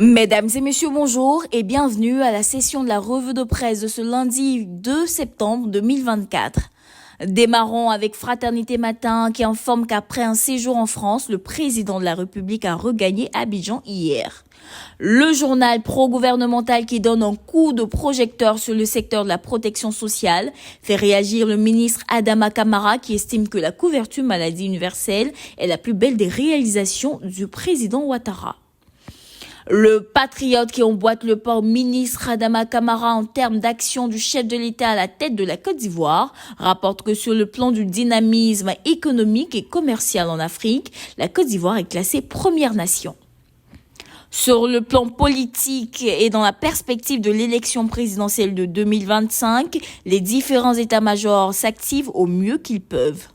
Mesdames et messieurs, bonjour et bienvenue à la session de la revue de presse de ce lundi 2 septembre 2024. Démarrons avec Fraternité Matin qui informe qu'après un séjour en France, le président de la République a regagné Abidjan hier. Le journal pro-gouvernemental qui donne un coup de projecteur sur le secteur de la protection sociale fait réagir le ministre Adama Kamara qui estime que la couverture maladie universelle est la plus belle des réalisations du président Ouattara. Le patriote qui emboîte le pas au ministre Adama Kamara en termes d'action du chef de l'État à la tête de la Côte d'Ivoire rapporte que sur le plan du dynamisme économique et commercial en Afrique, la Côte d'Ivoire est classée première nation. Sur le plan politique et dans la perspective de l'élection présidentielle de 2025, les différents états-majors s'activent au mieux qu'ils peuvent.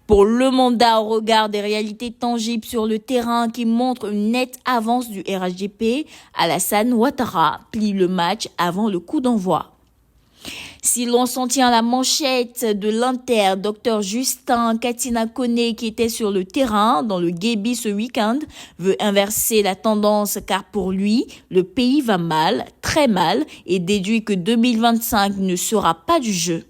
Pour le mandat au regard des réalités tangibles sur le terrain qui montrent une nette avance du RHDP, Alassane Ouattara plie le match avant le coup d'envoi. Si l'on s'en tient à la manchette de l'Inter, Dr Justin Katina Koné, qui était sur le terrain dans le Guébi ce week-end, veut inverser la tendance car pour lui, le pays va mal, très mal, et déduit que 2025 ne sera pas du jeu.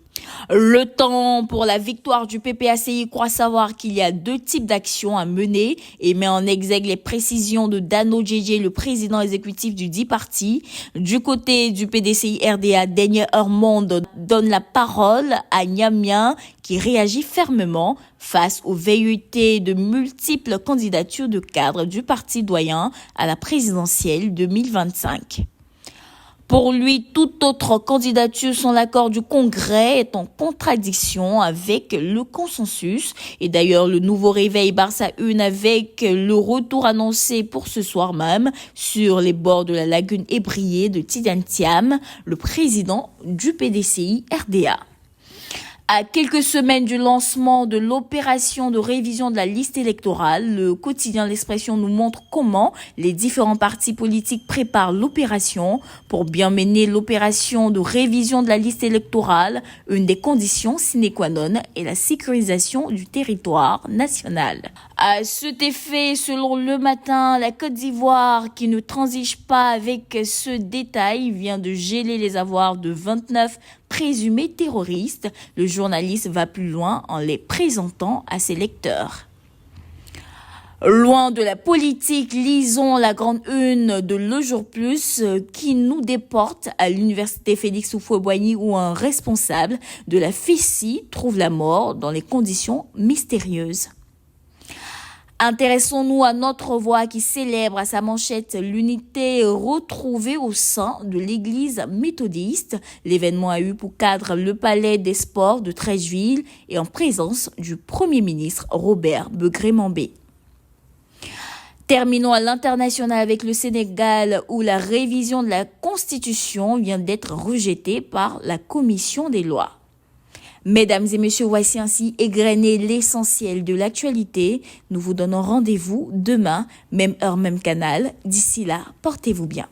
Le temps pour la victoire du PPACI croit savoir qu'il y a deux types d'actions à mener et met en exergue les précisions de Dano Djedje, le président exécutif du dit parti. Du côté du PDCI RDA, Daniel Hermond donne la parole à Niamien qui réagit fermement face aux velléités de multiples candidatures de cadres du parti doyen à la présidentielle 2025. Pour lui, toute autre candidature sans l'accord du Congrès est en contradiction avec le consensus. Et d'ailleurs, le nouveau réveil Barça 1 avec le retour annoncé pour ce soir même sur les bords de la lagune ébriée de Tidiane Thiam, le président du PDCI RDA. À quelques semaines du lancement de l'opération de révision de la liste électorale, le quotidien L'Expression nous montre comment les différents partis politiques préparent l'opération. Pour bien mener l'opération de révision de la liste électorale, une des conditions sine qua non est la sécurisation du territoire national. À cet effet, selon Le Matin, la Côte d'Ivoire, qui ne transige pas avec ce détail, vient de geler les avoirs de 29 présumés terroristes. Le journaliste va plus loin en les présentant à ses lecteurs. Loin de la politique, lisons la grande une de Le Jour Plus qui nous déporte à l'université Félix Houphouët-Boigny où un responsable de la FICI trouve la mort dans les conditions mystérieuses. Intéressons-nous à notre voix qui célèbre à sa manchette l'unité retrouvée au sein de l'église méthodiste. L'événement a eu pour cadre le palais des sports de Treichville et en présence du Premier ministre Robert Begré-Mambé. Terminons à l'international avec le Sénégal où la révision de la Constitution vient d'être rejetée par la Commission des lois. Mesdames et messieurs, voici ainsi égrené l'essentiel de l'actualité. Nous vous donnons rendez-vous demain, même heure, même canal. D'ici là, portez-vous bien.